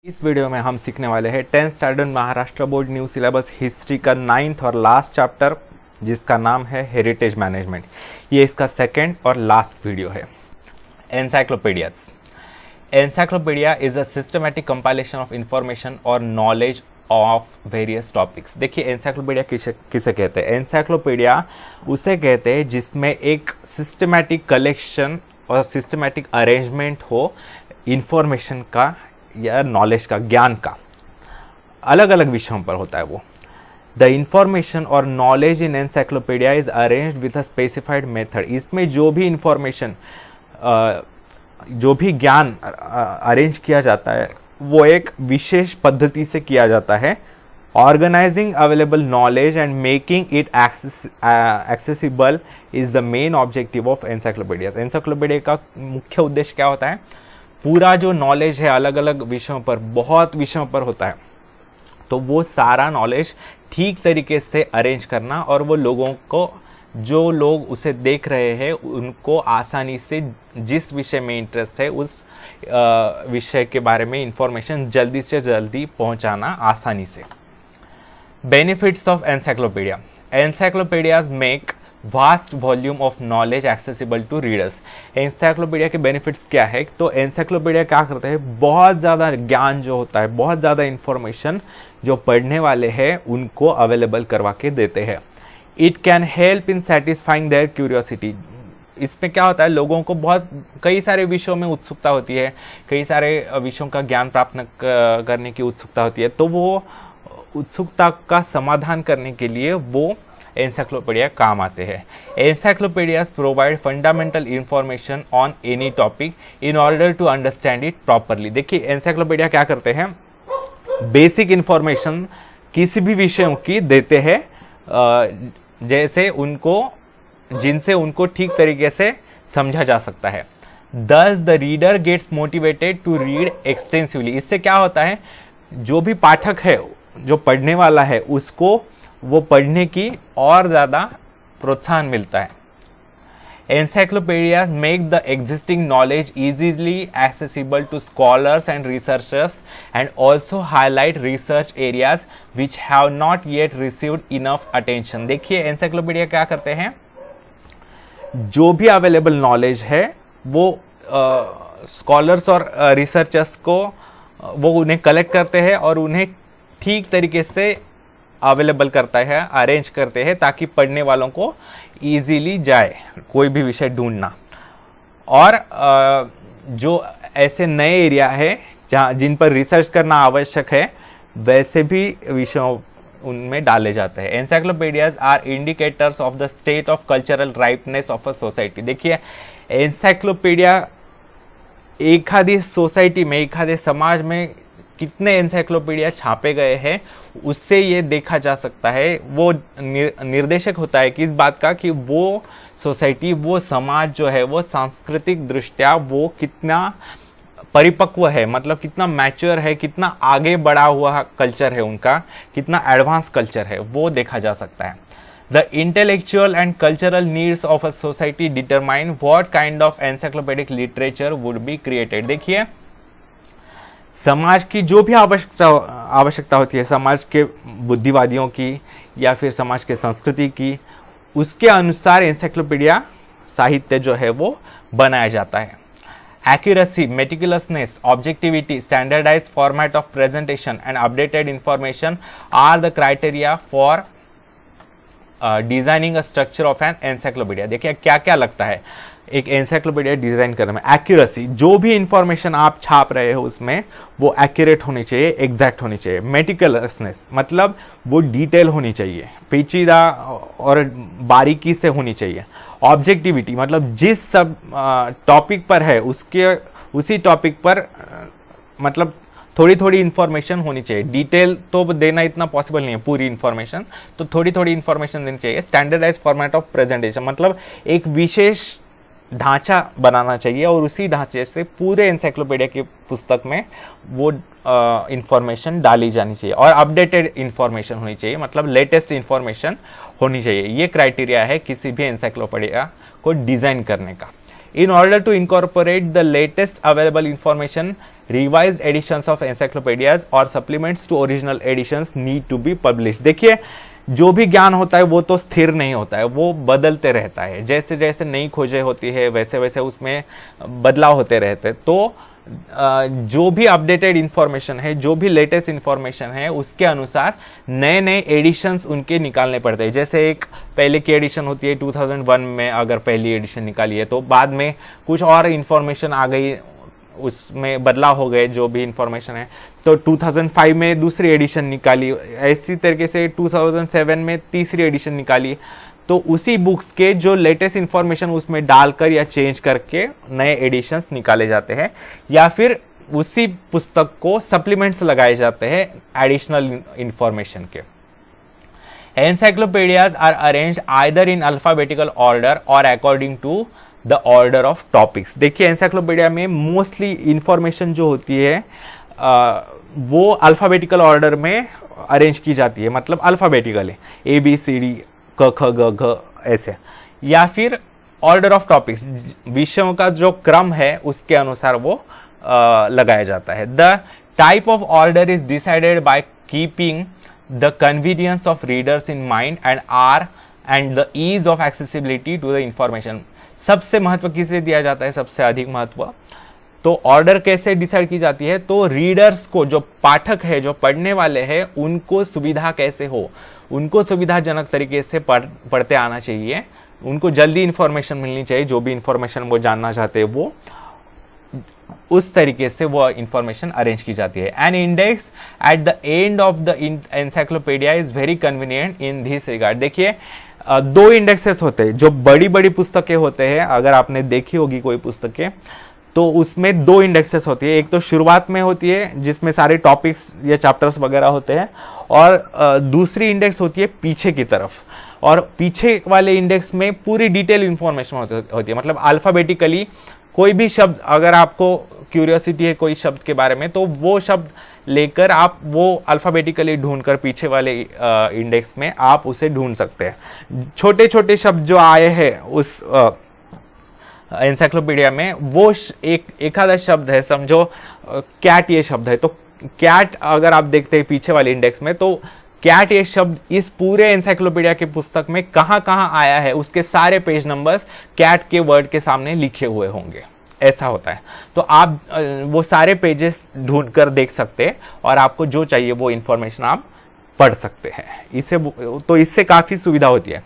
इस वीडियो में हम सीखने वाले हैं 10th standard Maharashtra board new syllabus history का 9th और लास्ट चैप्टर जिसका नाम है हेरिटेज मैनेजमेंट। ये इसका सेकंड और लास्ट वीडियो है। Encyclopaedias. Encyclopedia is a systematic compilation of information और नॉलेज ऑफ वेरियस टॉपिक्स। देखिए एनसाइक्लोपीडिया किसे कहते हैं। एनसाइक्लोपीडिया उसे कहते हैं जिसमें एक सिस्टमैटिक कलेक्शन और सिस्टमैटिक अरेंजमेंट हो इंफॉर्मेशन का या नॉलेज का, ज्ञान का। अलग अलग विषयों पर होता है वो। द इंफॉर्मेशन और knowledge in encyclopedia is arranged with a specified method. इसमें जो भी इंफॉर्मेशन जो भी ज्ञान अरेंज किया जाता है वो एक विशेष पद्धति से किया जाता है। Organising available knowledge and making it accessible is the main objective of encyclopedia. Encyclopedia का मुख्य उद्देश्य क्या होता है? पूरा जो नॉलेज है अलग अलग विषयों पर, बहुत विषयों पर होता है, तो वो सारा नॉलेज ठीक तरीके से अरेंज करना और वो लोगों को, जो लोग उसे देख रहे हैं, उनको आसानी से जिस विषय में इंटरेस्ट है उस विषय के बारे में इंफॉर्मेशन जल्दी से जल्दी पहुंचाना आसानी से। Benefits of encyclopedia. Encyclopedias make vast volume of knowledge accessible to readers. Encyclopedia के बेनिफिट्स क्या है? तो एनसाइक्लोपीडिया क्या करते हैं, बहुत ज़्यादा ज्ञान जो होता है, बहुत ज़्यादा इंफॉर्मेशन जो पढ़ने वाले हैं उनको अवेलेबल करवा के देते हैं। It can help in satisfying their curiosity. इसमें क्या होता है, लोगों को बहुत कई सारे विषयों में उत्सुकता होती है, कई सारे विषयों का ज्ञान प्राप्त करने की उत्सुकता होती है, तो वो उत्सुकता का समाधान करने के लिए वो एनसाइक्लोपीडिया काम आते हैं। Encyclopedias provide fundamental information on any topic in order to understand it properly. देखिए एनसाइक्लोपीडिया क्या करते हैं, बेसिक इंफॉर्मेशन किसी भी विषयों की देते हैं जैसे उनको, जिनसे उनको ठीक तरीके से समझा जा सकता है। Thus the reader gets motivated to read extensively। इससे क्या होता है, जो भी पाठक है, जो पढ़ने वाला है, उसको वो पढ़ने की और ज्यादा प्रोत्साहन मिलता है। Encyclopedias make the existing knowledge easily accessible to scholars and researchers and also highlight research areas which have not yet received enough attention। देखिए एनसाइक्लोपीडिया क्या करते हैं, जो भी अवेलेबल नॉलेज है वो स्कॉलर्स और रिसर्चर्स को वो उन्हें कलेक्ट करते हैं और उन्हें ठीक तरीके से अवेलेबल करता है, अरेंज करते हैं ताकि पढ़ने वालों को इजीली जाए कोई भी विषय ढूंढना। और जो ऐसे नए एरिया है जिन पर रिसर्च करना आवश्यक है, वैसे भी विषयों उनमें डाले जाते हैं। Encyclopedias are indicators of the state of cultural ripeness of a society. देखिए एनसाइक्लोपीडिया एखादी सोसाइटी में, एखादे समाज में कितने एनसाइक्लोपीडिया छापे गए हैं उससे ये देखा जा सकता है। वो निर्देशक होता है कि इस बात का कि वो सोसाइटी, वो समाज जो है वो सांस्कृतिक दृष्टया वो कितना परिपक्व है, मतलब कितना मैच्योर है, कितना आगे बढ़ा हुआ कल्चर है उनका, कितना एडवांस कल्चर है, वो देखा जा सकता है। The intellectual and cultural needs of a society determine what kind of encyclopedic literature would be created. देखिए समाज की जो भी आवश्यकता होती है, समाज के बुद्धिवादियों की या फिर समाज के संस्कृति की, उसके अनुसार एनसाइक्लोपीडिया साहित्य जो है वो बनाया जाता है। Accuracy, meticulousness, objectivity, standardized format of presentation and updated information are the criteria for designing a structure of an encyclopedia। देखिए क्या क्या लगता है एक एनसाइक्लोपीडिया डिजाइन करने में। एक्यूरेसी, जो भी इंफॉर्मेशन आप छाप रहे हो उसमें वो एक्यूरेट होनी चाहिए, एग्जैक्ट होनी चाहिए। मेटिकुलसनेस मतलब वो डिटेल होनी चाहिए, पेचीदा और बारीकी से होनी चाहिए। ऑब्जेक्टिविटी मतलब जिस सब टॉपिक पर है उसके उसी टॉपिक पर मतलब थोड़ी थोड़ी इंफॉर्मेशन होनी चाहिए। डिटेल तो देना इतना पॉसिबल नहीं है पूरी इंफॉर्मेशन, तो थोड़ी थोड़ी इंफॉर्मेशन देनी चाहिए। स्टैंडर्डाइज फॉर्मेट ऑफ प्रेजेंटेशन मतलब एक विशेष ढांचा बनाना चाहिए और उसी ढांचे से पूरे एनसाइक्लोपीडिया की पुस्तक में वो इंफॉर्मेशन डाली जानी चाहिए। और अपडेटेड इंफॉर्मेशन होनी चाहिए, मतलब लेटेस्ट इंफॉर्मेशन होनी चाहिए। ये क्राइटेरिया है किसी भी एनसाइक्लोपीडिया को डिजाइन करने का। In order to incorporate the latest available information, revised editions of encyclopedias or supplements to original editions need to be published. देखिए, जो भी ज्ञान होता है वो तो स्थिर नहीं होता है, वो बदलते रहता है। जैसे जैसे नई खोजें होती है वैसे वैसे उसमें बदलाव होते रहते हैं। तो जो भी अपडेटेड इंफॉर्मेशन है, जो भी लेटेस्ट इंफॉर्मेशन है, उसके अनुसार नए नए एडिशंस उनके निकालने पड़ते हैं। जैसे एक पहले की एडिशन होती है 2001 में, अगर पहली एडिशन निकाली है तो बाद में कुछ और इंफॉर्मेशन आ गई, उसमें बदलाव हो गए जो भी इंफॉर्मेशन है, तो 2005 में दूसरी एडिशन निकाली, ऐसी तरीके से 2007 में तीसरी एडिशन निकाली। तो उसी बुक्स के जो लेटेस्ट इंफॉर्मेशन उसमें डालकर या चेंज करके नए एडिशंस निकाले जाते हैं, या फिर उसी पुस्तक को सप्लीमेंट्स लगाए जाते हैं एडिशनल इंफॉर्मेशन के। Encyclopedias are arranged either in alphabetical order और according to the order of topics. देखिए, एनसाइक्लोपीडिया में मोस्टली इंफॉर्मेशन जो होती है वो अल्फाबेटिकल ऑर्डर में अरेंज की जाती है, मतलब अल्फाबेटिकल है, ABCD क ख ग घ ऐसे, या फिर ऑर्डर ऑफ टॉपिक्स, विषयों का जो क्रम है उसके अनुसार वो लगाया जाता है। The type of order is decided by keeping the convenience of readers in mind and the ease of accessibility to the information. सबसे महत्व किसे दिया जाता है, सबसे अधिक महत्व? तो ऑर्डर कैसे डिसाइड की जाती है? तो रीडर्स को, जो पाठक है, जो पढ़ने वाले हैं, उनको सुविधा कैसे हो, उनको सुविधाजनक तरीके से पढ़ते आना चाहिए, उनको जल्दी इंफॉर्मेशन मिलनी चाहिए, जो भी इंफॉर्मेशन वो जानना चाहते हैं वो उस तरीके से वो इंफॉर्मेशन अरेंज की जाती है। An index at the end of the encyclopedia is very convenient in this regard. देखिए, दो इंडेक्सेस होते हैं, जो बड़ी बड़ी पुस्तकें होते हैं, अगर आपने देखी होगी कोई पुस्तकें तो उसमें दो इंडेक्सेस होती है। एक तो शुरुआत में होती है जिसमें सारे टॉपिक्स या चैप्टर्स वगैरह होते हैं, और दूसरी इंडेक्स होती है पीछे की तरफ, और पीछे वाले इंडेक्स में पूरी डिटेल इंफॉर्मेशन होती है, मतलब अल्फाबेटिकली कोई भी शब्द, अगर आपको क्यूरियोसिटी है कोई शब्द के बारे में, तो वो शब्द लेकर आप वो अल्फाबेटिकली ढूंढकर पीछे वाले इंडेक्स में आप उसे ढूंढ सकते हैं। छोटे छोटे शब्द जो आए हैं उस एनसाइक्लोपीडिया में, वो एक आधा शब्द है, समझो कैट ये शब्द है, तो कैट अगर आप देखते हैं पीछे वाले इंडेक्स में, तो कैट ये शब्द इस पूरे एनसाइक्लोपीडिया की पुस्तक में कहां कहां आया है, उसके सारे पेज नंबर्स कैट के वर्ड के सामने लिखे हुए होंगे, ऐसा होता है। तो आप वो सारे पेजेस ढूंढकर देख सकते हैं और आपको जो चाहिए वो इंफॉर्मेशन आप पढ़ सकते हैं। इससे काफी सुविधा होती है।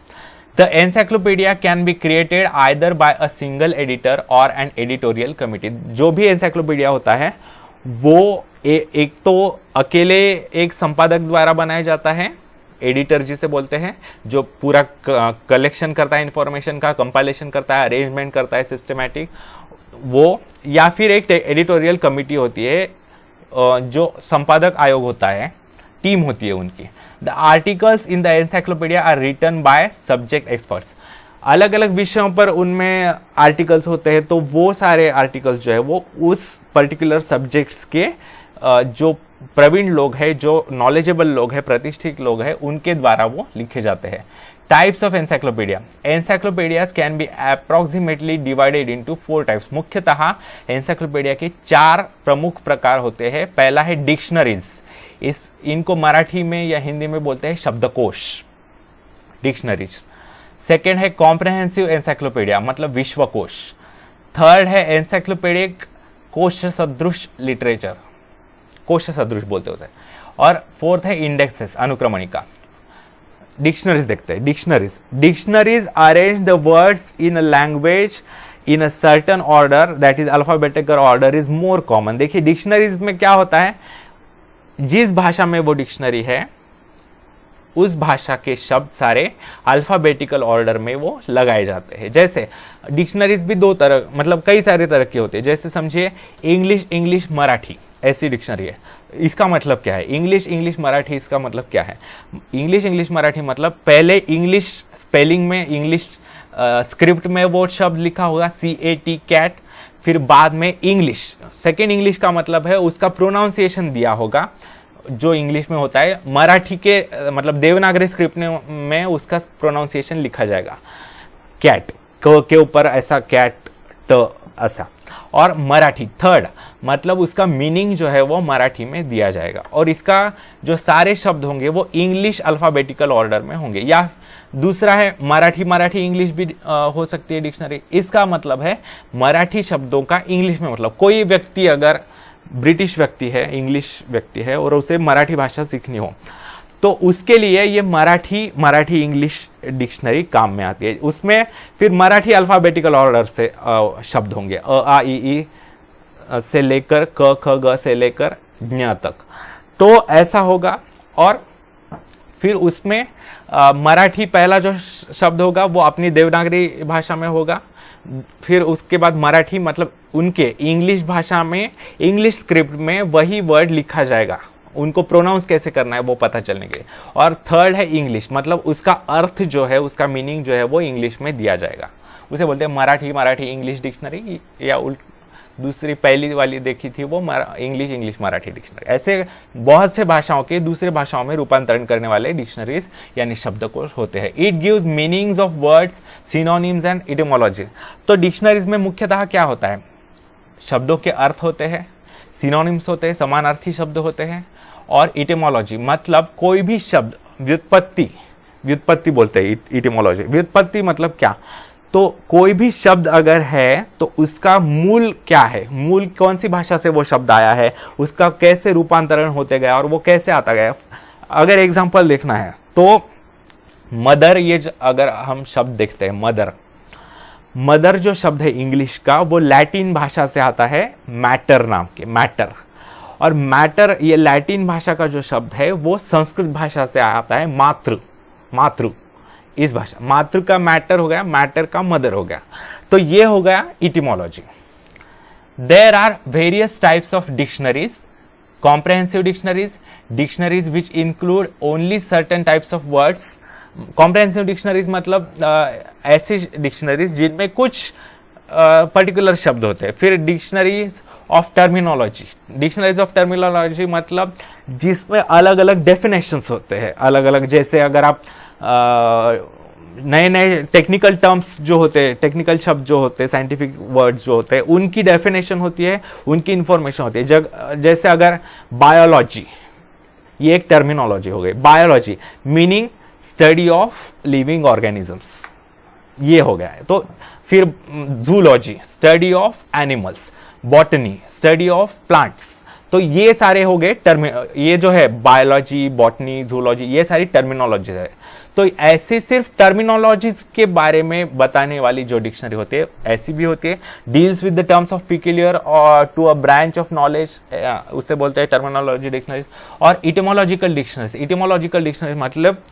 The encyclopedia can be created either by a single editor or an editorial committee। जो भी एनसाइक्लोपीडिया होता है वो एक तो अकेले एक संपादक द्वारा बनाया जाता है, एडिटर जिसे बोलते हैं, जो पूरा कलेक्शन करता है इंफॉर्मेशन का, कंपाइलेशन करता है, अरेंजमेंट करता है सिस्टमैटिक वो, या फिर एक एडिटोरियल कमिटी होती है, जो संपादक आयोग होता है, टीम होती है उनकी। The articles in the encyclopedia are written by subject experts. अलग अलग विषयों पर उनमें आर्टिकल्स होते हैं, तो वो सारे आर्टिकल्स जो है वो उस पर्टिकुलर सब्जेक्ट्स के जो प्रवीण लोग हैं, जो नॉलेजेबल लोग हैं, प्रतिष्ठित लोग हैं, उनके द्वारा वो लिखे जाते हैं। Types of encyclopedia. Encyclopaedias can be approximately divided into 4 types. मुख्यतः एनसाइक्लोपीडिया के 4 प्रमुख प्रकार होते हैं। पहला है डिक्शनरीज, इनको मराठी में या हिंदी में बोलते हैं शब्दकोश, डिक्शनरीज। सेकेंड है कॉम्प्रहेंसिव एनसाइक्लोपीडिया, मतलब विश्वकोश। थर्ड है एनसाइक्लोपीडिक कोश सदृश लिटरेचर, कोश सदृश बोलते हैं उसे। और फोर्थ है इंडेक्सेस, अनुक्रमणिका। डिक्शनरीज देखते हैं। Dictionaries arrange the words in a language in a certain order, that is alphabetical order is more common. देखिए, डिक्शनरीज में क्या होता है, जिस भाषा में वो डिक्शनरी है उस भाषा के शब्द सारे अल्फाबेटिकल ऑर्डर में वो लगाए जाते हैं। जैसे डिक्शनरीज भी दो तरह, मतलब कई सारे तरह की होती है। जैसे समझिए इंग्लिश मराठी, ऐसी डिक्शनरी है। इसका मतलब क्या है, इंग्लिश मराठी, इसका मतलब क्या है? इंग्लिश मराठी मतलब पहले इंग्लिश स्पेलिंग में, इंग्लिश स्क्रिप्ट में वो शब्द लिखा होगा CAT कैट, फिर बाद में इंग्लिश, सेकेंड इंग्लिश का मतलब है उसका प्रोनाउंसिएशन दिया होगा जो इंग्लिश में होता है। मराठी के मतलब देवनागरी स्क्रिप्ट में उसका प्रोनाउंसिएशन लिखा जाएगा। कैट के ऊपर ऐसा कैट, ऐसा। और मराठी थर्ड, मतलब उसका मीनिंग जो है वो मराठी में दिया जाएगा, और इसका जो सारे शब्द होंगे वो इंग्लिश अल्फाबेटिकल ऑर्डर में होंगे। या दूसरा है मराठी इंग्लिश भी हो सकती है डिक्शनरी। इसका मतलब है मराठी शब्दों का इंग्लिश में मतलब, कोई व्यक्ति अगर ब्रिटिश व्यक्ति है, इंग्लिश व्यक्ति है और उसे मराठी भाषा सीखनी हो तो उसके लिए ये मराठी इंग्लिश डिक्शनरी काम में आती है। उसमें फिर मराठी अल्फाबेटिकल ऑर्डर से शब्द होंगे, अ आ इ ई से लेकर क ख ग से लेकर ज्ञ तक, तो ऐसा होगा। और फिर उसमें मराठी पहला जो शब्द होगा वो अपनी देवनागरी भाषा में होगा। फिर उसके बाद मराठी मतलब उनके इंग्लिश भाषा में, इंग्लिश स्क्रिप्ट में वही वर्ड लिखा जाएगा, उनको प्रोनाउंस कैसे करना है वो पता चलने के लिए। और थर्ड है इंग्लिश, मतलब उसका अर्थ जो है, उसका मीनिंग जो है वो इंग्लिश में दिया जाएगा। उसे बोलते हैं मराठी इंग्लिश डिक्शनरी, या दूसरी पहली वाली देखी थी वो इंग्लिश मराठी डिक्शनरी। ऐसे बहुत से भाषाओं के दूसरे भाषाओं में रूपांतरण करने वाले डिक्शनरीज यानी शब्दकोश होते हैं। It gives meanings of words, synonyms and etymology. तो डिक्शनरीज में मुख्यतः क्या होता है, शब्दों के अर्थ होते हैं, सिनोनिम्स होते हैं, समानार्थी शब्द होते हैं, और इटिमोलॉजी मतलब कोई भी शब्द, व्युत्पत्ति बोलते हैं इटिमोलॉजी। व्युत्पत्ति मतलब क्या, तो कोई भी शब्द अगर है तो उसका मूल क्या है, मूल कौन सी भाषा से वो शब्द आया है, उसका कैसे रूपांतरण होते गया और वो कैसे आता गया। अगर एग्जांपल देखना है तो मदर, ये अगर हम शब्द देखते हैं मदर जो शब्द है इंग्लिश का, वो लैटिन भाषा से आता है मैटर नाम के, मैटर। और मैटर ये लैटिन भाषा का जो शब्द है वो संस्कृत भाषा से आता है मातृ। इस भाषा मातृ का मैटर हो गया, मैटर का मदर हो गया। तो ये हो गया etymology. There are various types of dictionaries, comprehensive dictionaries which include only certain types of words. Comprehensive dictionaries मतलब ऐसी डिक्शनरीज जिनमें कुछ पर्टिकुलर शब्द होते हैं। फिर डिक्शनरीज ऑफ टर्मिनोलॉजी मतलब जिसमें अलग अलग डेफिनेशंस होते हैं, अलग अलग। जैसे अगर आप नए नए टेक्निकल टर्म्स जो होते हैं, टेक्निकल शब्द जो होते हैं, साइंटिफिक वर्ड्स जो होते हैं, उनकी डेफिनेशन होती है, उनकी इंफॉर्मेशन होती है। जैसे अगर बायोलॉजी, ये एक टर्मिनोलॉजी हो गई। Biology meaning study of living organisms, ये हो गया है। तो फिर zoology study of animals, botany study of plants. तो ये सारे हो गए ये जो है बायोलॉजी, बॉटनी, जूलॉजी, ये सारी टर्मिनोलॉजी है। तो ऐसे सिर्फ टर्मिनोलॉजीज के बारे में बताने वाली जो डिक्शनरी होती है ऐसी भी होती है। Deals with the terms of peculiar और to a branch of knowledge, उससे बोलते हैं टर्मिनोलॉजी डिक्शनरी। और इटिमोलॉजिकल डिक्शनरी मतलब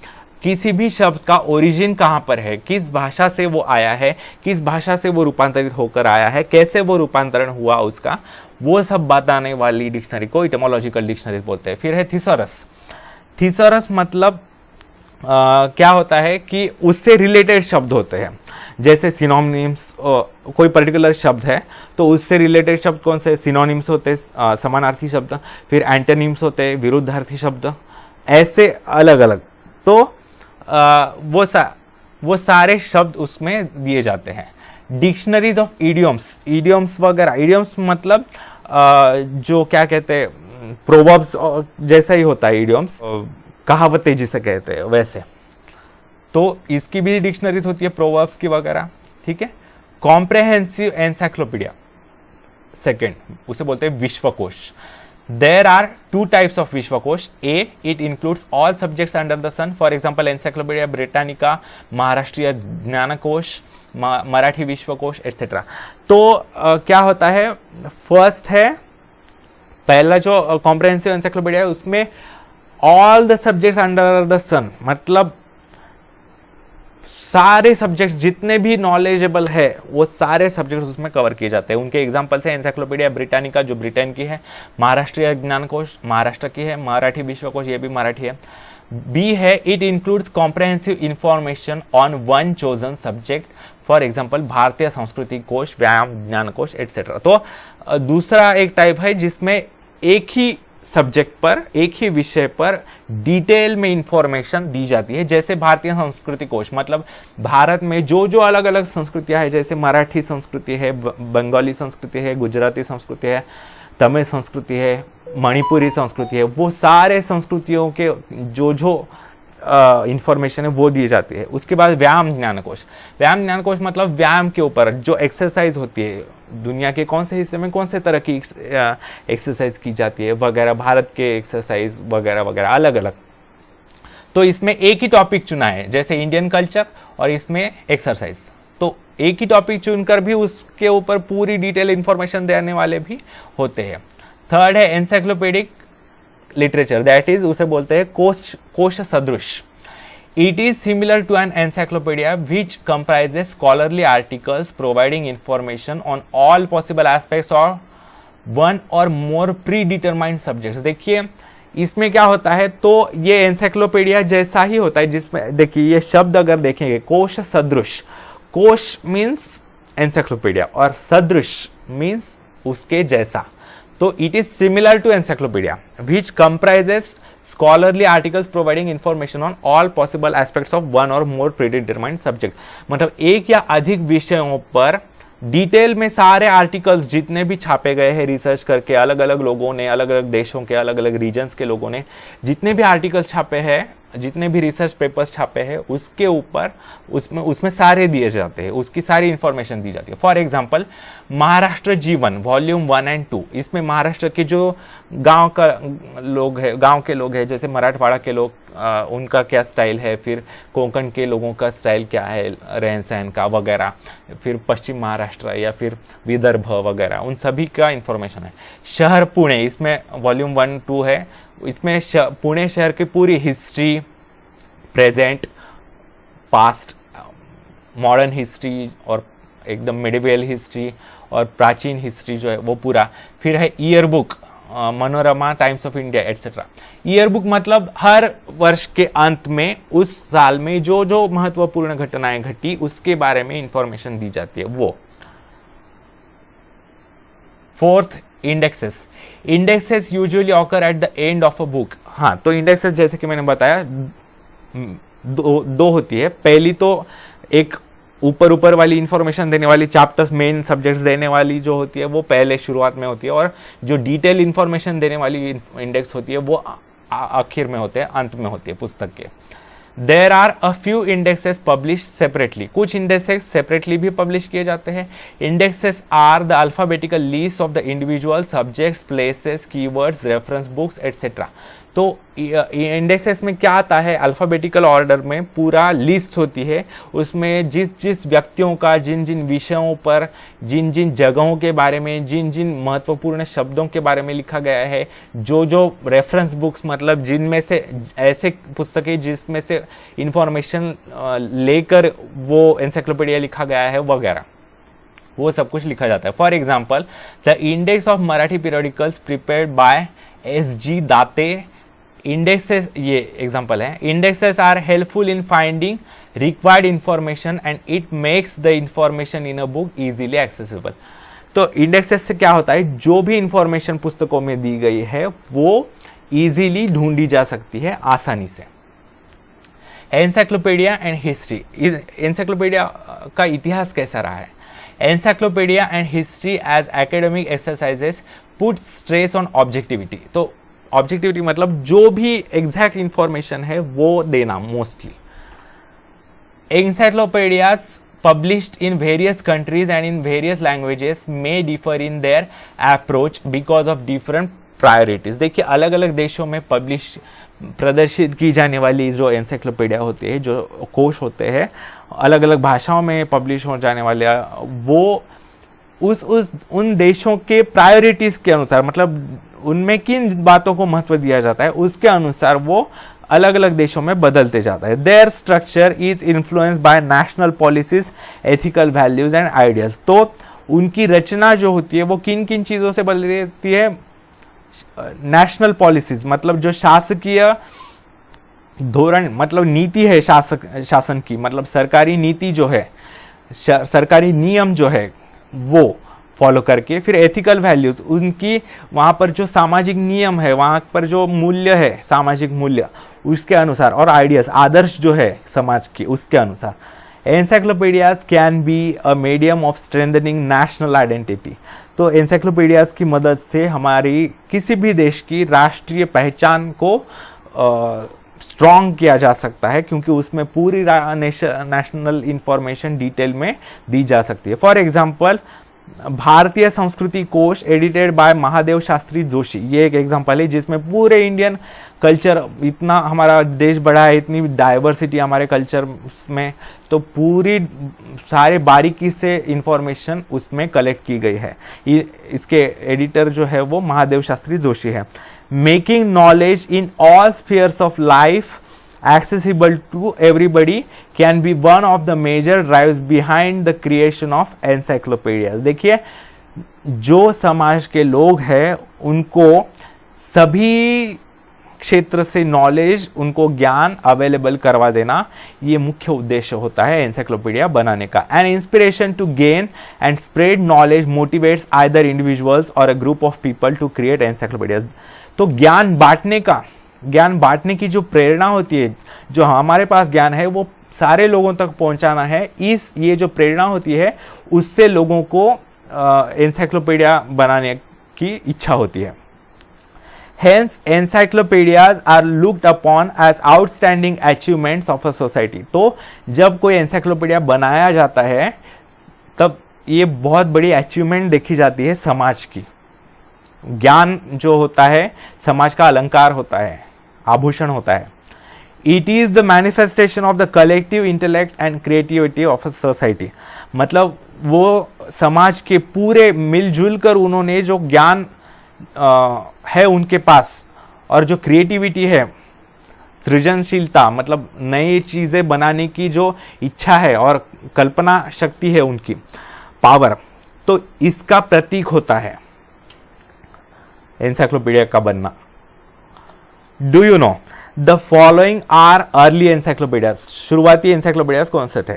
किसी भी शब्द का ओरिजिन कहां पर है, किस भाषा से वो आया है, किस भाषा से वो रूपांतरित होकर आया है, कैसे वो रूपांतरण हुआ उसका, वो सब बताने वाली डिक्शनरी को इटिमोलॉजिकल डिक्शनरी बोलते हैं। फिर है थिसॉरस मतलब क्या होता है कि उससे रिलेटेड शब्द होते हैं। जैसे सिनोनिम्स, कोई पर्टिकुलर शब्द है तो उससे रिलेटेड शब्द कौन से, सिनोनिम्स होते हैं, समानार्थी शब्द। फिर एंटोनिम्स होते हैं, विरुद्धार्थी शब्द, ऐसे अलग अलग। तो वो सारे शब्द उसमें दिए जाते हैं। डिक्शनरीज ऑफ इडियम्स वगैरह, इडियम्स मतलब जो क्या कहते हैं, प्रोवर्ब्स जैसा ही होता है इडियम्स, कहावतें जिसे कहते हैं वैसे। तो इसकी भी डिक्शनरीज होती है, प्रोवर्ब्स की वगैरह, ठीक है। कॉम्प्रहेंसिव एनसाइक्लोपीडिया सेकेंड, उसे बोलते हैं विश्वकोश। There are two types of विश्वकोश. A, it includes all subjects under the sun. For example, Encyclopedia Britannica, महाराष्ट्रीय ज्ञानकोश, मराठी विश्वकोश, etc. तो क्या होता है, फर्स्ट है पहला जो कॉम्प्रहेंसिव एनसाइक्लोपीडिया है, उसमें all the subjects under the sun, मतलब सारे सब्जेक्ट्स जितने भी नॉलेजेबल है वो सारे सब्जेक्ट्स उसमें कवर किए जाते हैं। उनके एग्जांपल्स है एनसाइक्लोपीडिया ब्रिटानिका जो ब्रिटेन की है, महाराष्ट्रीय ज्ञानकोश महाराष्ट्र की है, मराठी विश्वकोश ये भी मराठी है। बी है, it includes comprehensive information on one chosen subject, for example भारतीय संस्कृति कोश, व्यायाम ज्ञानकोश, एटसेट्रा। तो दूसरा एक टाइप है जिसमें एक ही सब्जेक्ट पर, एक ही विषय पर डिटेल में इंफॉर्मेशन दी जाती है। जैसे भारतीय संस्कृति कोश, मतलब भारत में जो जो अलग अलग संस्कृतियां हैं, जैसे मराठी संस्कृति है, बंगाली संस्कृति है, गुजराती संस्कृति है, तमिल संस्कृति है, मणिपुरी संस्कृति है, वो सारे संस्कृतियों के जो जो इंफॉर्मेशन है वो दी जाती है। उसके बाद व्यायाम ज्ञान कोश, व्यायाम ज्ञान कोश मतलब व्यायाम के ऊपर जो एक्सरसाइज होती है, दुनिया के कौन से हिस्से में कौन से तरह की एक्सरसाइज की जाती है वगैरह, भारत के एक्सरसाइज वगैरह वगैरह अलग अलग। तो इसमें एक ही टॉपिक चुना है, जैसे इंडियन कल्चर और इसमें एक्सरसाइज, तो एक ही टॉपिक चुनकर भी उसके ऊपर पूरी डिटेल इंफॉर्मेशन देने वाले भी होते हैं। थर्ड है एनसाइक्लोपीडिक लिटरेचर, दैट इज उसे बोलते हैं कोश सदृश। It is similar to an encyclopedia which comprises scholarly articles providing information on all possible aspects of one or more pre determined subjects. देखिए इसमें क्या होता है, तो ये एनसाइक्लोपीडिया जैसा ही होता है, जिसमें देखिए ये शब्द अगर देखेंगे, कोश सदृश, कोश मीन्स एनसाइक्लोपीडिया और सदृश मीन्स उसके जैसा। तो it is similar to encyclopedia which comprises scholarly articles providing information on all possible aspects of one or more predetermined subject, मतलब एक या अधिक विषयों पर डिटेल में सारे आर्टिकल्स जितने भी छापे गए हैं रिसर्च करके, अलग अलग लोगों ने, अलग अलग देशों के, अलग अलग रीजन्स के लोगों ने जितने भी आर्टिकल्स छापे हैं, जितने भी रिसर्च पेपर्स छापे हैं, उसके ऊपर उसमें सारे दिए जाते हैं, उसकी सारी इंफॉर्मेशन दी जाती है। फॉर एग्जांपल महाराष्ट्र जीवन वॉल्यूम 1 और 2, इसमें महाराष्ट्र के जो गांव के लोग हैं, जैसे मराठवाड़ा के लोग, उनका क्या स्टाइल है, फिर कोंकण के लोगों का स्टाइल क्या है रहन सहन का वगैरह, फिर पश्चिम महाराष्ट्र या फिर विदर्भ वगैरह, उन सभी का इंफॉर्मेशन है। शहर पुणे, इसमें वॉल्यूम 1, 2 है, इसमें पुणे शहर की पूरी history, present, past, modern history और एकदम मिडिवल हिस्ट्री और प्राचीन हिस्ट्री जो है वो पूरा। फिर है year book, Manorama, times of India etcetera. Year book मतलब हर वर्ष के अंत में उस साल में जो जो महत्वपूर्ण घटनाएं घटी उसके बारे में इंफॉर्मेशन दी जाती है वो। Fourth, indexes. Indexes usually occur eight the end of a book. हाँ, तो इंडेक्सेस जैसे कि मैंने बताया दो होती है। पहली तो एक ऊपर वाली इंफॉर्मेशन देने वाली, चैप्टर्स मेन सब्जेक्ट्स देने वाली जो होती है वो पहले शुरुआत में होती है, और जो डिटेल इंफॉर्मेशन देने वाली इंडेक्स होती है वो आखिर में होते हैं, अंत में होती है पुस्तक के। There are a few indexes publish separately, कुछ इंडेक्सेस सेपरेटली भी पब्लिश किए जाते हैं। Indexes are the alphabetical list of the individual subjects, places, keywords, reference books etcetera. तो इंडेक्सेस में क्या आता है, अल्फाबेटिकल ऑर्डर में पूरा लिस्ट होती है, उसमें जिस जिस व्यक्तियों का, जिन जिन विषयों पर, जिन जिन जगहों के बारे में, जिन जिन महत्वपूर्ण शब्दों के बारे में लिखा गया है, जो जो रेफरेंस बुक्स मतलब जिनमें से ऐसे पुस्तकें जिसमें से इंफॉर्मेशन लेकर वो एनसाइक्लोपीडिया लिखा गया है वगैरह, वो सब कुछ लिखा जाता है। For example the index of Marathi periodicals prepared by S.G. Date. Indexes, ये एग्जांपल है, indexes are helpful in finding required information and it makes the information in a book easily accessible. तो इंडेक्सेस से क्या होता है, जो भी इंफॉर्मेशन पुस्तकों में दी गई है वो इजीली ढूंढी जा सकती है आसानी से। Encyclopedia and history. एनसाइक्लोपीडिया का इतिहास कैसा रहा है? Encyclopedia and history as academic exercises put stress on objectivity. तो ऑब्जेक्टिविटी मतलब जो भी एग्जैक्ट इंफॉर्मेशन है वो देना mostly. Encyclopedias published in various countries and in various languages may differ in their approach because of different priorities। देखिए अलग अलग देशों में प्रदर्शित की जाने वाली जो एनसाइक्लोपीडिया होती है, जो कोश होते हैं, अलग अलग भाषाओं में पब्लिश हो जाने वाले, वो उन देशों के प्रायोरिटीज के अनुसार, मतलब उनमें किन बातों को महत्व दिया जाता है उसके अनुसार वो अलग अलग देशों में बदलते जाता है। There structure is influenced by national policies, ethical values and ideals. तो उनकी रचना जो होती है वो किन किन चीजों से बदलती है? नेशनल पॉलिसीज मतलब जो शासकीय धोरण, मतलब नीति है शासन की, मतलब सरकारी नीति जो है, सरकारी नियम जो है वो। फॉलो करके, फिर एथिकल वैल्यूज, उनकी वहाँ पर जो सामाजिक नियम है, वहाँ पर जो मूल्य है, सामाजिक मूल्य, उसके अनुसार, और आइडियाज, आदर्श जो है समाज की, उसके अनुसार। Encyclopaedias can be a medium of strengthening national identity. तो एनसाइक्लोपीडियाज की मदद से हमारी किसी भी देश की राष्ट्रीय पहचान को स्ट्रॉन्ग किया जा सकता है, क्योंकि उसमें पूरी नेशनल इंफॉर्मेशन डिटेल में दी जा सकती है। फॉर एग्जाम्पल, भारतीय संस्कृति कोश एडिटेड बाय महादेव शास्त्री जोशी, ये एक एग्जांपल है जिसमें पूरे इंडियन कल्चर, इतना हमारा देश बड़ा है, इतनी डाइवर्सिटी हमारे कल्चर में, तो पूरी सारे बारीकी से इंफॉर्मेशन उसमें कलेक्ट की गई है। इसके एडिटर जो है वो महादेव शास्त्री जोशी है। Making knowledge in all spheres of life accessible to everybody can be one of the major drives behind the creation of encyclopedias। देखिए, जो समाज के लोग हैं उनको सभी क्षेत्र से नॉलेज, उनको ज्ञान अवेलेबल करवा देना, ये मुख्य उद्देश्य होता है एनसाइक्लोपीडिया बनाने का। An inspiration to gain and spread knowledge motivates either individuals और a group of people to create encyclopedias. तो ज्ञान बांटने की जो प्रेरणा होती है, जो हमारे पास ज्ञान है वो सारे लोगों तक पहुंचाना है, ये जो प्रेरणा होती है उससे लोगों को एनसाइक्लोपीडिया बनाने की इच्छा होती है। Hence, encyclopedias are looked upon as outstanding achievements of a society। तो जब कोई एनसाइक्लोपीडिया बनाया जाता है तब ये बहुत बड़ी अचीवमेंट देखी जाती है समाज की। ज्ञान जो होता है समाज का अलंकार होता है, आभूषण होता है। It is the manifestation of the collective intellect and creativity of a society. मतलब वो समाज के पूरे मिलजुल कर उन्होंने जो ज्ञान है उनके पास, और जो क्रिएटिविटी है, सृजनशीलता, मतलब नई चीजें बनाने की जो इच्छा है और कल्पना शक्ति है उनकी, पावर, तो इसका प्रतीक होता है एनसाइक्लोपीडिया का बनना। Do you know the following are early encyclopedias. शुरुआती एनसाइक्लोपीडियाज कौन से थे?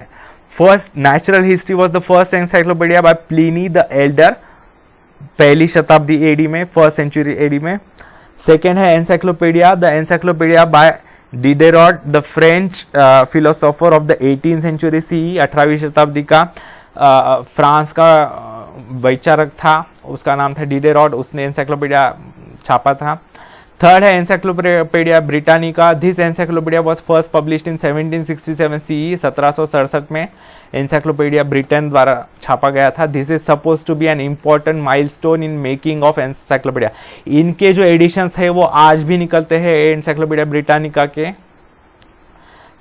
First, natural history was the first encyclopedia by Pliny the Elder, पहली शताब्दी एडी में, फर्स्ट सेंचुरी एडी में। सेकेंड है encyclopedia, the encyclopedia by Diderot, the French philosopher of the 18th century सी, 18वीं शताब्दी का फ्रांस का वैचारक था, उसका नाम था डिडेरॉट, उसने एनसाइक्लोपीडिया छापा था। थर्ड है encyclopedia Britannica. This encyclopedia was first published in 1767 CE, 1767 में एनसाइक्लोपीडिया ब्रिटेन द्वारा छापा गया था। This is suppose to be an important milestone in making of encyclopedia. इनके जो एडिशंस है वो आज भी निकलते हैं एनसाइक्लोपीडिया ब्रिटानिका के।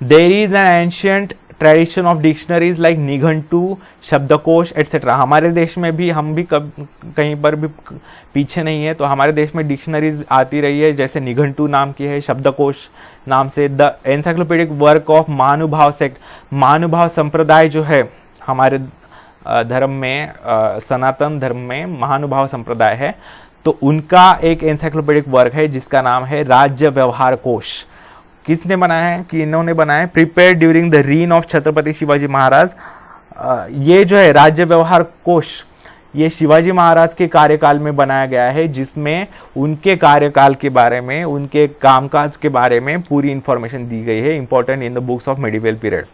There is an ancient tradition of dictionaries like Nighantu, शब्दकोश एटसेट्रा। हमारे देश में भी, हम भी कहीं पर भी पीछे नहीं है, तो हमारे देश में डिक्शनरीज आती रही है, जैसे निघंटू नाम की है, शब्दकोश नाम से। द एनसाइक्लोपीडिक वर्क ऑफ महानुभाव सेक्ट, महानुभाव संप्रदाय जो है हमारे धर्म में, सनातन धर्म में महानुभाव संप्रदाय है, तो उनका एक एनसाइक्लोपीडिक वर्क है जिसका नाम है राज्य व्यवहार कोश। किसने बनाया है? कि इन्होंने बनाया है, prepare during the reign of Chhatrapati Shivaji Maharaj. ये जो है राज्य व्यवहार कोश, ये शिवाजी महाराज के कार्यकाल में बनाया गया है, जिसमें उनके कार्यकाल के बारे में, उनके कामकाज के बारे में पूरी इंफॉर्मेशन दी गई है, important in the books of medieval period.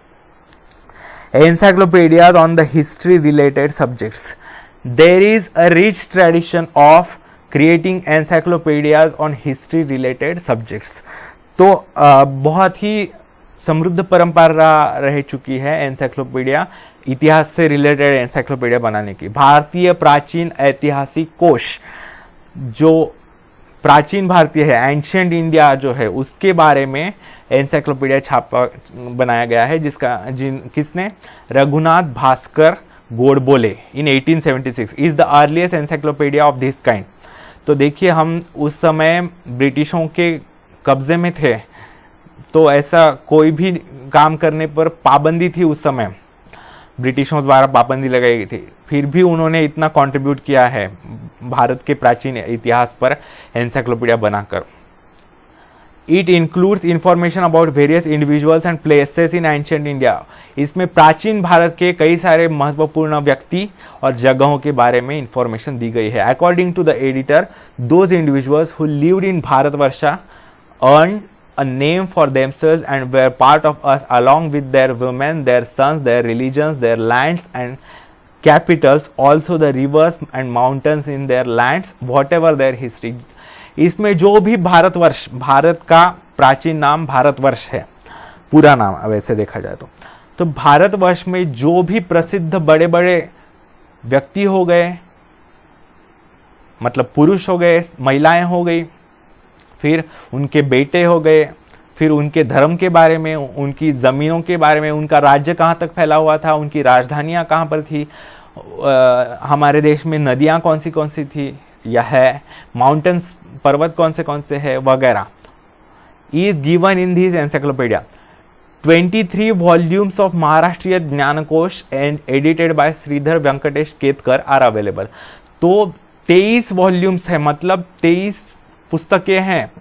Encyclopedias on the history related subjects. There is a rich tradition of creating encyclopedias on history related subjects. तो बहुत ही समृद्ध परंपरा रह चुकी है एनसाइक्लोपीडिया, इतिहास से रिलेटेड एनसाइक्लोपीडिया बनाने की। भारतीय प्राचीन ऐतिहासिक कोश, जो प्राचीन भारतीय है, एंशिएंट इंडिया जो है, उसके बारे में एनसाइक्लोपीडिया छापा बनाया गया है, किसने? रघुनाथ भास्कर गोडबोले इन 1876 is the earliest encyclopedia of this kind. तो देखिए, हम उस समय ब्रिटिशों के कब्जे में थे, तो ऐसा कोई भी काम करने पर पाबंदी थी उस समय, ब्रिटिशों द्वारा पाबंदी लगाई गई थी, फिर भी उन्होंने इतना कंट्रीब्यूट किया है भारत के प्राचीन इतिहास पर एनसाइक्लोपीडिया बनाकर। It includes information about various individuals and places in ancient India. इसमें प्राचीन भारत के कई सारे महत्वपूर्ण व्यक्ति और जगहों के बारे में इंफॉर्मेशन दी गई है। According to the editor, those individuals who lived in Bharatvarsha earn a name for themselves and were part of us along with their women, their sons, their religions, their lands and capitals, also the rivers and mountains in their lands, whatever their history। इसमें जो भी भारतवर्ष, भारत का प्राचीन नाम भारतवर्ष है, पूरा नाम वैसे देखा जाए तो भारतवर्ष में जो भी प्रसिद्ध बड़े बड़े व्यक्ति हो गए, मतलब पुरुष हो गए, महिलाएं हो गई, फिर उनके बेटे हो गए, फिर उनके धर्म के बारे में, उनकी ज़मीनों के बारे में, उनका राज्य कहाँ तक फैला हुआ था, उनकी राजधानियाँ कहाँ पर थी, हमारे देश में नदियाँ कौन सी थी या है, माउंटेन्स पर्वत कौन से है वगैरह, is given in this encyclopedia. 23 volumes of Maharashtriya Dnyankosh and edited by Shridhar Venkatesh Ketkar are available. तो 23 वॉल्यूम्स है, मतलब 23 पुस्तकें हैं,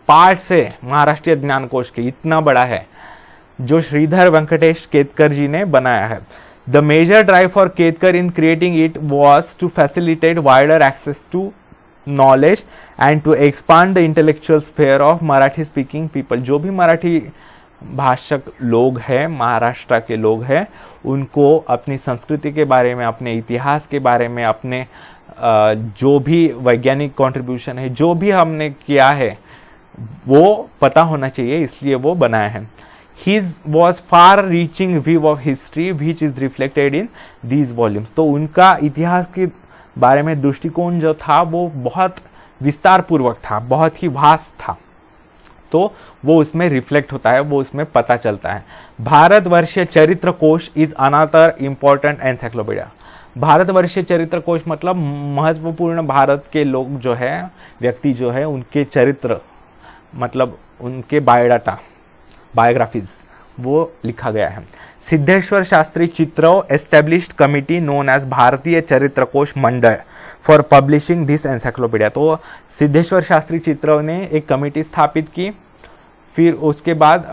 पार्ट से महाराष्ट्रीय ज्ञानकोश के, इतना बड़ा है, जो श्रीधर वेंकटेश केतकर जी ने बनाया है। The major drive for Ketkar in creating it was to facilitate wider access to knowledge and to expand the intellectual sphere of Marathi speaking people. जो भी मराठी भाषक लोग हैं, महाराष्ट्र के लोग हैं, उनको अपनी संस्कृति के बारे में, अपने इतिहास के बारे में, अपने जो भी वैज्ञानिक कंट्रीब्यूशन है, जो भी हमने किया है, वो पता होना चाहिए, इसलिए वो बनाया है। His was far reaching view of history which is reflected in these volumes। तो उनका इतिहास के बारे में दृष्टिकोण जो था वो बहुत विस्तार पूर्वक था, बहुत ही वास्ट था, तो वो उसमें रिफ्लेक्ट होता है, वो उसमें पता चलता है। भारतवर्षीय चरित्र कोश is another important encyclopedia. Bharatvarshiya चरित्र कोश मतलब महत्वपूर्ण भारत के लोग जो है, व्यक्ति जो है, उनके चरित्र मतलब उनके बायोडाटा, बायोग्राफीज, वो लिखा गया है। Siddheshwar Shastri Chitrav established committee known as Bharatiya Charitra Kosh Mandal for publishing this encyclopedia. तो सिद्धेश्वर शास्त्री चित्रव ने एक कमिटी स्थापित की, फिर उसके बाद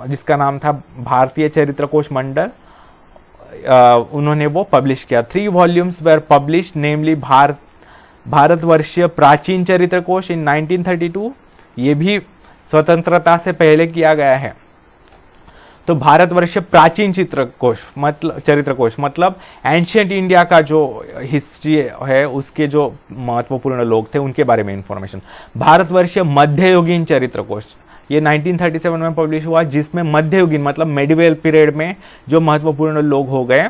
जिसका नाम था भारतीय चरित्र कोश मंडल, उन्होंने वो पब्लिश किया। 3 वॉल्यूम्स वेर पब्लिश, नेमली भारतवर्षीय प्राचीन चरित्र कोश इन 1932। ये भी स्वतंत्रता से पहले किया गया है। तो भारतवर्षीय प्राचीन चरित्र कोश मतलब एंशिएंट इंडिया का जो हिस्ट्री है, उसके जो महत्वपूर्ण लोग थे उनके बारे में इंफॉर्मेशन। भारतवर्षीय मध्ययुगीन चरित्र कोश, ये 1937 में पब्लिश हुआ, जिसमें मध्ययुगीन मतलब मेडिवल पीरियड में जो महत्वपूर्ण लोग हो गए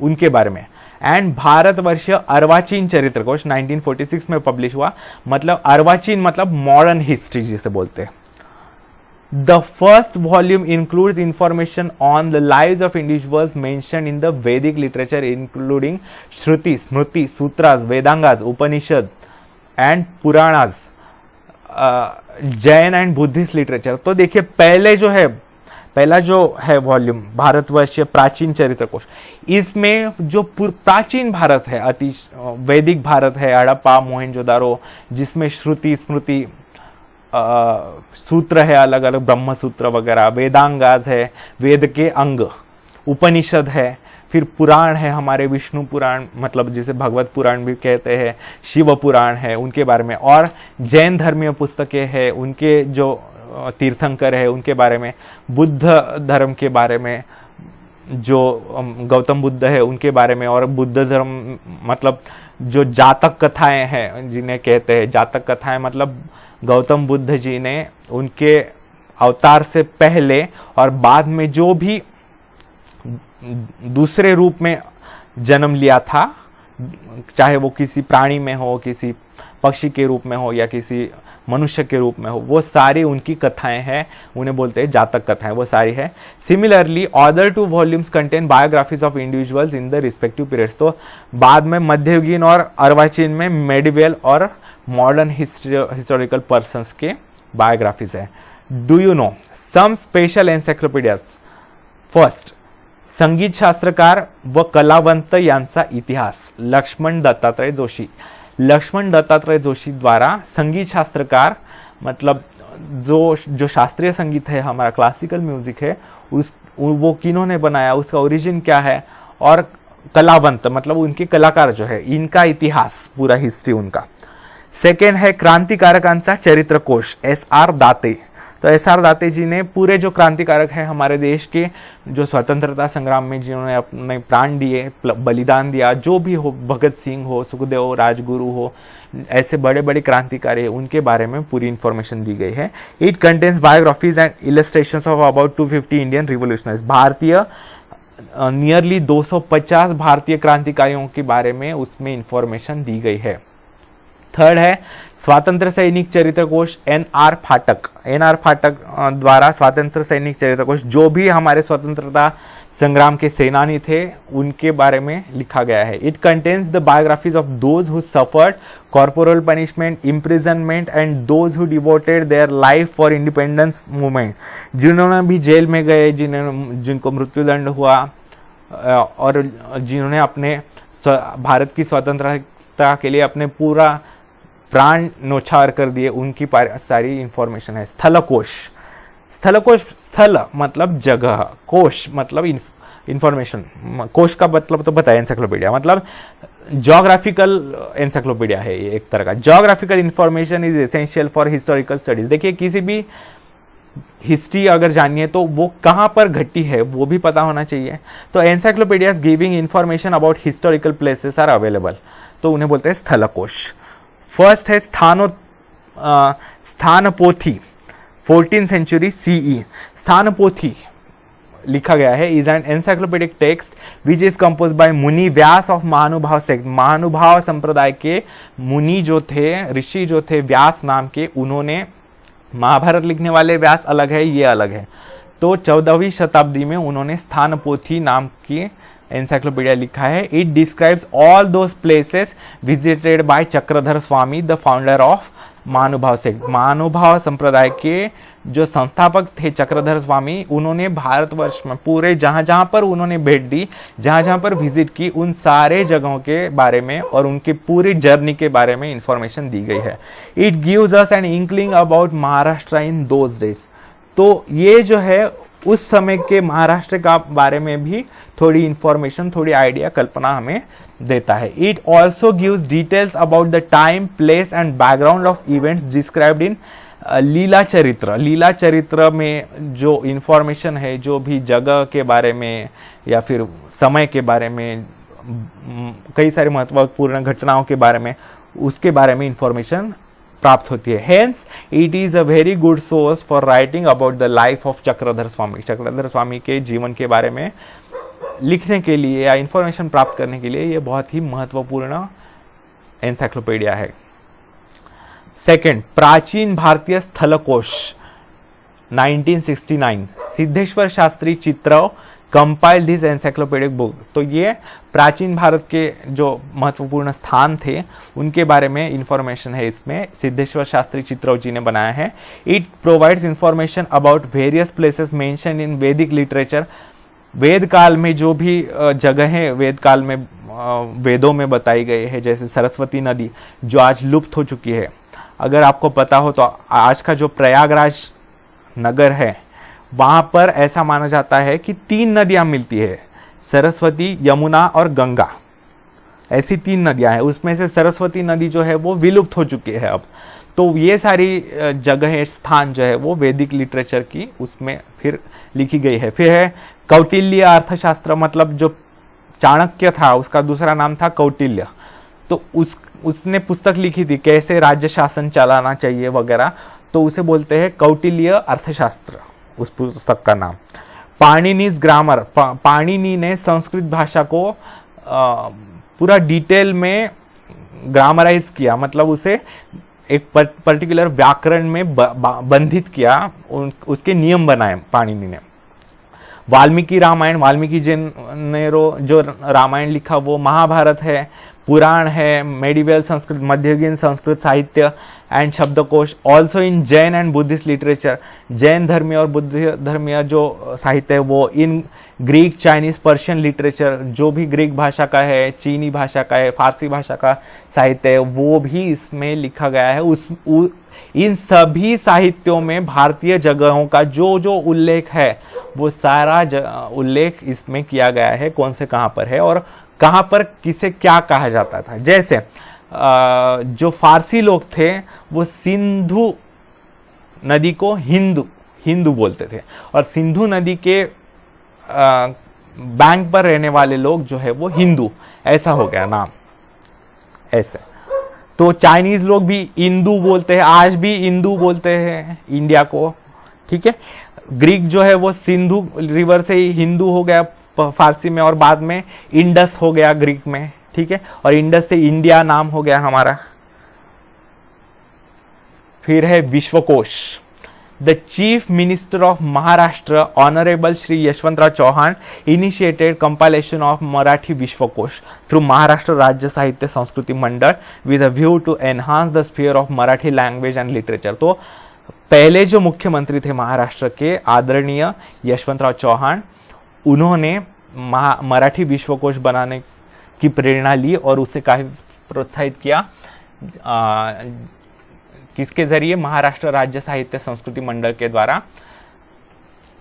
उनके बारे में। एंड भारतवर्षीय अर्वाचीन चरित्र कोश 1946 में पब्लिश हुआ, मतलब अर्वाचीन मतलब मॉडर्न हिस्ट्री जिसे बोलते हैं। The first volume includes information on the lives of individuals mentioned in the Vedic literature, including Shruti, Smriti, Sutras, Vedangas, Upanishad and Puranas, Jain and Buddhist literature. तो देखिए पहला जो है वॉल्यूम भारतवर्षीय प्राचीन चरित्र कोश, इसमें जो प्राचीन भारत है, अति वैदिक भारत है, हड़प्पा, मोहनजोदारो, जिसमें श्रुति, स्मृति, सूत्र है, अलग अलग ब्रह्म सूत्र वगैरह, वेदांगाज है, वेद के अंग, उपनिषद है, फिर पुराण है, हमारे विष्णु पुराण मतलब जिसे भगवत पुराण भी कहते हैं, शिव पुराण है, उनके बारे में, और जैन धर्मीय पुस्तकें हैं, उनके जो तीर्थंकर है उनके बारे में, बुद्ध धर्म के बारे में, जो गौतम बुद्ध है उनके बारे में, और बुद्ध धर्म मतलब जो जातक कथाएं हैं जिन्हें कहते हैं, जातक कथाएं मतलब गौतम बुद्ध जी ने उनके अवतार से पहले और बाद में जो भी दूसरे रूप में जन्म लिया था, चाहे वो किसी प्राणी में हो, किसी पक्षी के रूप में हो या किसी मनुष्य के रूप में हो, वो सारी उनकी कथाएं हैं, उन्हें बोलते हैं जातक कथाएं, वो सारी है। Similarly other 2 volumes contain biographies of individuals in the respective periods. तो बाद में मध्ययुगीन और अर्वाचीन में मेडिवल और मॉडर्न हिस्टोरिकल पर्सन्स के बायोग्राफीज है। Do you know some special encyclopedias? First, Sangeet Shastrakar व कलावंत यांचा इतिहास, लक्ष्मण दत्तात्रय जोशी। लक्ष्मण दत्तात्रय जोशी द्वारा संगीत शास्त्रकार मतलब जो शास्त्रीय संगीत है, हमारा क्लासिकल म्यूजिक है, वो किन्होंने बनाया, उसका ओरिजिन क्या है, और कलावंत मतलब उनके कलाकार जो है, इनका इतिहास, पूरा हिस्ट्री उनका। सेकेंड है क्रांतिकारकांचा चरित्र कोश, SR दाते। तो SR दाते जी ने पूरे जो क्रांतिकारक है हमारे देश के, जो स्वतंत्रता संग्राम में जिन्होंने अपने प्राण दिए, बलिदान दिया, जो भी हो, भगत सिंह हो, सुखदेव, राजगुरु हो, ऐसे बड़े बड़े क्रांतिकारी है, उनके बारे में पूरी इंफॉर्मेशन दी गई है। It contains biographies and illustrations of about 250 Indian revolutionaries. भारतीय नियरली 250 भारतीय क्रांतिकारियों के बारे में उसमें इंफॉर्मेशन दी गई है। थर्ड है स्वातंत्र सैनिक चरित्र कोश, NR फाटक। NR फाटक द्वारा स्वातंत्र सैनिक चरित्र कोश, जो भी हमारे स्वतंत्रता संग्राम के सेनानी थे उनके बारे में लिखा गया है। It contains the biographies of those who suffered corporal punishment, imprisonment and those who devoted their life for independence movement. जिन्होंने भी जेल में गए, जिनको मृत्युदंड हुआ, और जिन्होंने अपने भारत की स्वतंत्रता के लिए अपने पूरा प्राण न्योछावर कर दिए, उनकी सारी इंफॉर्मेशन है। स्थलकोश, स्थलकोश, स्थल मतलब जगह, कोश मतलब इंफॉर्मेशन, कोश का मतलब तो बताया एनसाइक्लोपीडिया, मतलब ज्योग्राफिकल एनसाइक्लोपीडिया है ये एक तरह का। Geographical information is essential for historical studies. देखिए किसी भी हिस्ट्री अगर जानिए तो वो कहां पर घटी है वो भी पता होना चाहिए। तो encyclopedias giving information about historical places are available, तो उन्हें बोलते हैं स्थलकोश। फर्स्ट है स्थानपोथी, 14th century CE। स्थानपोथी लिखा गया है, is an encyclopedic text which is compose by Muni Vyas of महानुभाव सेक्ट। महानुभाव संप्रदाय के मुनि जो थे, ऋषि जो थे व्यास नाम के, उन्होंने, महाभारत लिखने वाले व्यास अलग है, ये अलग है, तो 14वीं शताब्दी में उन्होंने स्थानपोथी नाम की एनसाइक्लोपीडिया लिखा है। It describes all those places visited by Chakradhar Swami, the founder of महानुभाव सेक्ट। महानुभाव संप्रदाय के जो संस्थापक थे चक्रधर स्वामी, उन्होंने भारतवर्ष में पूरे जहां जहां पर उन्होंने भेंट दी, जहां जहां पर विजिट की, उन सारे जगहों के बारे में और उनकी पूरी जर्नी के बारे में इंफॉर्मेशन दी गई है। It gives us an inkling about Maharashtra in those days. तो ये जो है उस समय के महाराष्ट्र का बारे में भी थोड़ी इंफॉर्मेशन, थोड़ी आइडिया, कल्पना हमें देता है। It also gives details about the time, place and background of events described in Lila Charitra. Lila चरित्र में जो इंफॉर्मेशन है, जो भी जगह के बारे में या फिर समय के बारे में, कई सारे महत्वपूर्ण घटनाओं के बारे में, उसके बारे में इंफॉर्मेशन प्राप्त होती है। Hence it is a very good source for writing about the life of Chakradhar Swami. Chakradhar Swami के जीवन के बारे में लिखने के लिए या इंफॉर्मेशन प्राप्त करने के लिए ये बहुत ही महत्वपूर्ण एनसाइक्लोपीडिया है। Second, Prachin Bharatiya Sthalkosh, 1969। Siddheshwar Shastri Chitrav compiled this encyclopedic book. तो ये प्राचीन भारत के जो महत्वपूर्ण स्थान थे उनके बारे में इंफॉर्मेशन है, इसमें सिद्धेश्वर शास्त्री चित्रव जी ने बनाया है। It provides information about various places mention in वैदिक लिटरेचर। वेद काल में जो भी जगहें वेद काल में वेदों में बताई गई है, जैसे सरस्वती नदी जो आज लुप्त हो चुकी है। अगर आपको पता हो तो आज का जो प्रयागराज नगर है, वहां पर ऐसा माना जाता है कि 3 नदियां मिलती है, सरस्वती, यमुना और गंगा। ऐसी 3 नदियां हैं, उसमें से सरस्वती नदी जो है वो विलुप्त हो चुकी है अब। तो ये सारी जगहें, स्थान जो है वो वैदिक लिटरेचर की उसमें फिर लिखी गई है। फिर है कौटिल्य अर्थशास्त्र, मतलब जो चाणक्य था उसका दूसरा नाम था कौटिल्य। तो उसने पुस्तक लिखी थी कैसे राज्य शासन चलाना चाहिए वगैरह, तो उसे बोलते हैं कौटिल्य अर्थशास्त्र, उस पुस्तक का नाम। पाणिनीज ग्रामर, पाणिनी ने संस्कृत भाषा को पूरा डिटेल में ग्रामराइज किया, मतलब उसे एक पर्टिकुलर व्याकरण में बंधित किया, उसके नियम बनाए पाणिनि ने। वाल्मीकि रामायण, वाल्मीकि जी ने जो रामायण लिखा वो महाभारत है, पुराण है, मेडिवल संस्कृत, मध्ययुगीन संस्कृत साहित्य एंड शब्दकोश। Also in Jain and Buddhist literature, Jain धर्मीय और बुद्ध धर्मीय जो साहित्य है वो in Greek, Chinese, Persian literature, जो भी ग्रीक भाषा का है, चीनी भाषा का है, फारसी भाषा का साहित्य है, वो भी इसमें लिखा गया है। इन सभी साहित्यों में भारतीय जगहों का जो जो उल्लेख है वो सारा उल्लेख इसमें किया गया है, कौन से कहाँ पर है और कहाँ पर किसे क्या कहा जाता था। जैसे जो फारसी लोग थे वो सिंधु नदी को हिंदू बोलते थे और सिंधु नदी के बैंक पर रहने वाले लोग जो है वो हिंदू, ऐसा हो गया नाम ऐसे। तो चाइनीज लोग भी इंदू बोलते हैं, आज भी इंदू बोलते हैं इंडिया को, ठीक है। ग्रीक जो है वो सिंधु रिवर से ही हिंदू हो गया फारसी में और बाद में इंडस हो गया ग्रीक में, ठीक है, और इंडस से इंडिया नाम हो गया हमारा। फिर है Vishwakosh. The chief minister of Maharashtra honourable Shri Yashwantrao Chavan initiated compilation of Marathi Vishwakosh through Maharashtra Rajya Sahitya Sanskriti Mandal with a view to enhance the sphere of Marathi language and literature. तो पहले जो मुख्यमंत्री थे महाराष्ट्र के आदरणीय यशवंतराव चौहान, उन्होंने मराठी विश्वकोश बनाने की प्रेरणा ली और उसे काफी प्रोत्साहित किया। किसके जरिए? महाराष्ट्र राज्य साहित्य संस्कृति मंडल के द्वारा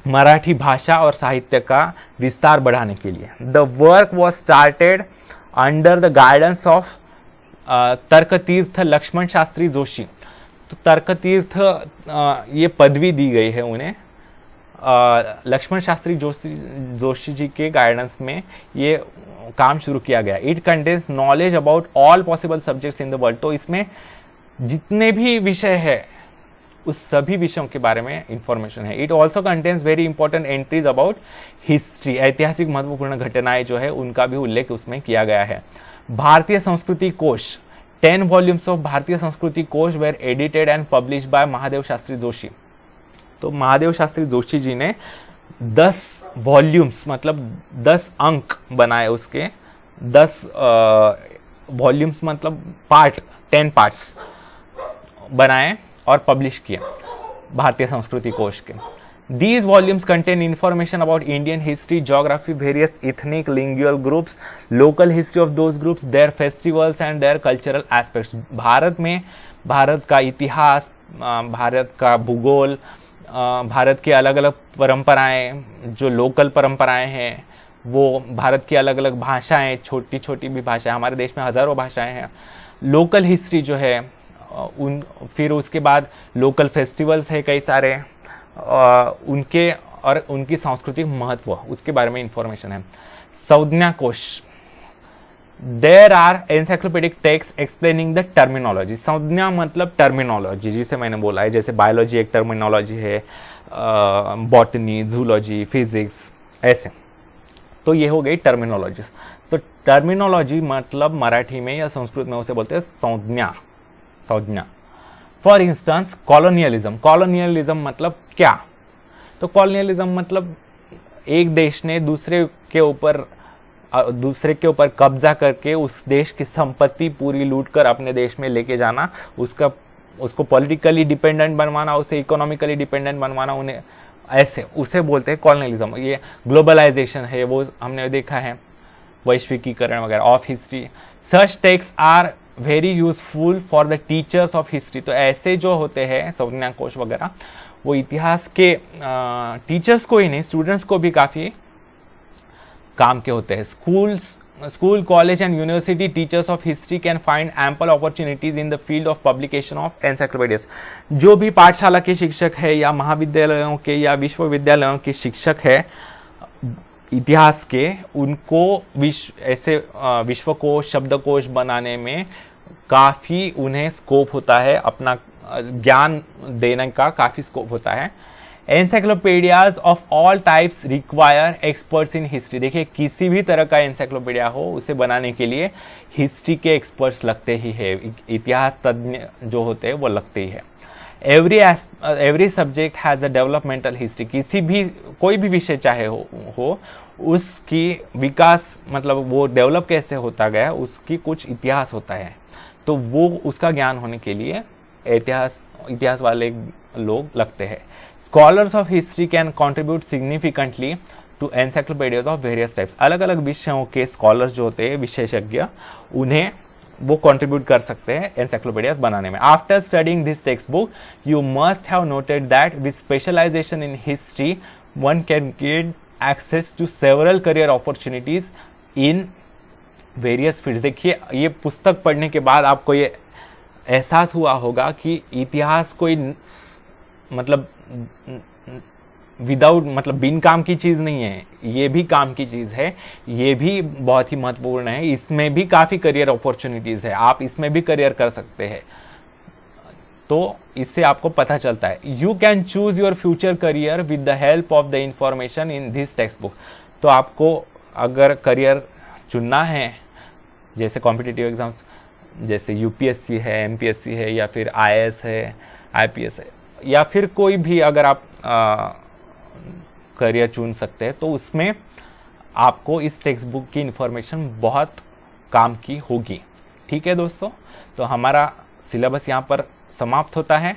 मराठी भाषा और साहित्य का विस्तार बढ़ाने के लिए। The work was started under the guidance of Tarkatirtha Laxman Shastri Joshi. तो तर्कतीर्थ ये पदवी दी गई है उन्हें लक्ष्मण शास्त्री जोशी जी के गाइडेंस में ये काम शुरू किया गया। It contains knowledge about all possible subjects in the world. तो इसमें जितने भी विषय है उस सभी विषयों के बारे में इंफॉर्मेशन है। It also contains very important entries about history. ऐतिहासिक महत्वपूर्ण घटनाएं जो है उनका भी उल्लेख उसमें किया गया है। भारतीय संस्कृति कोश 10 volumes of Bharatiya Sanskriti Kosh were edited and publish by Mahadev Shastri Joshi. तो महादेव शास्त्री जोशी जी ने 10 वॉल्यूम्स मतलब 10 अंक बनाए उसके, 10 वॉल्यूम्स मतलब पार्ट 10 पार्ट्स बनाए और पब्लिश किए भारतीय संस्कृति कोश के। These volumes contain information about Indian history, geography, various ethnic, lingual groups, local history of those groups, their festivals and their cultural aspects. Bharat में भारत का इतिहास, भारत का भूगोल, भारत की अलग अलग परंपराएं, जो लोकल परंपराएं हैं, वो भारत की अलग अलग भाषाएं, छोटी छोटी भी भाषाएं, हमारे देश में हजारों भाषाएं हैं। लोकल हिस्ट्री जो है फिर उसके बाद लोकल फेस्टिवल्स है कई सारे, उनके और उनकी सांस्कृतिक महत्व उसके बारे में इंफॉर्मेशन है। Sangnya Kosh, there are encyclopedic text explaining the terminology. संज्ञा मतलब टर्मिनोलॉजी, जिसे मैंने बोला है, जैसे बायोलॉजी एक टर्मिनोलॉजी है, बॉटनी, जूलॉजी, फिजिक्स, ऐसे। तो ये हो गई टर्मिनोलॉजीज। तो टर्मिनोलॉजी मतलब मराठी में या संस्कृत में उसे बोलते हैं संज्ञा। For instance colonialism. कॉलोनियलिज्म मतलब क्या? तो कॉलोनियलिज्म मतलब एक देश ने दूसरे के ऊपर कब्जा करके उस देश की संपत्ति पूरी लूटकर अपने देश में लेके जाना, उसको पॉलिटिकली डिपेंडेंट बनवाना, उसे इकोनॉमिकली डिपेंडेंट बनवाना, उन्हें ऐसे उसे बोलते हैं कॉलोनियलिज्म। ये ग्लोबलाइजेशन है, वो हमने देखा है, वैश्विकीकरण वगैरह of history. Such text are very useful for the teachers of history. तो ऐसे जो होते हैं संज्ञा कोश वगैरह, वो इतिहास के टीचर्स को ही नहीं, स्टूडेंट्स को भी काफी काम के होते हैं। School, college and university teachers of history can find ample opportunities in the field of publication of encyclopaedias. जो भी पाठशाला के शिक्षक है या महाविद्यालयों के या विश्वविद्यालयों के शिक्षक है इतिहास के, उनको ऐसे विश्वकोश, शब्दकोश बनाने में काफी उन्हें स्कोप होता है, अपना ज्ञान देने का काफी स्कोप होता है। Encyclopaedias of all types require experts in history. देखिए, किसी भी तरह का एनसाइक्लोपीडिया हो, उसे बनाने के लिए हिस्ट्री के एक्सपर्ट्स लगते ही है, इतिहास तज्ञ जो होते हैं वो लगते ही है। Every subject has a developmental history. कोई भी विषय चाहे हो उसकी विकास मतलब वो डेवलप कैसे होता गया, उसकी कुछ इतिहास होता है। तो वो उसका ज्ञान होने के लिए इतिहास वाले लोग लगते हैं। Scholars of history can contribute significantly to encyclopedias of various types. अलग अलग विषयों के स्कॉलर्स जो होते हैं, विशेषज्ञ, उन्हें वो कंट्रीब्यूट कर सकते हैं एनसाइक्लोपीडियाज बनाने में। After studying this text book you must have noted that with specialisation in history one can get access to several career opportunities in various fields. देखिए, ये पुस्तक पढ़ने के बाद आपको ये एहसास हुआ होगा कि इतिहास कोई मतलब विदाउट मतलब बिन काम की चीज नहीं है, ये भी काम की चीज है, ये भी बहुत ही महत्वपूर्ण है, इसमें भी काफी करियर अपॉर्चुनिटीज है, आप इसमें भी करियर कर सकते हैं। तो इससे आपको पता चलता है you can choose your future career with the help of the information in this text book. तो आपको अगर करियर चुनना है, जैसे कॉम्पिटिटिव एग्जाम्स जैसे यूपीएससी है, एमपीएससी है, या फिर आईएएस है, आईपीएस है, या फिर कोई भी अगर आप करियर चुन सकते हैं, तो उसमें आपको इस टेक्स्ट बुक की इंफॉर्मेशन बहुत काम की होगी। ठीक है दोस्तों, तो हमारा सिलेबस यहाँ पर समाप्त होता है।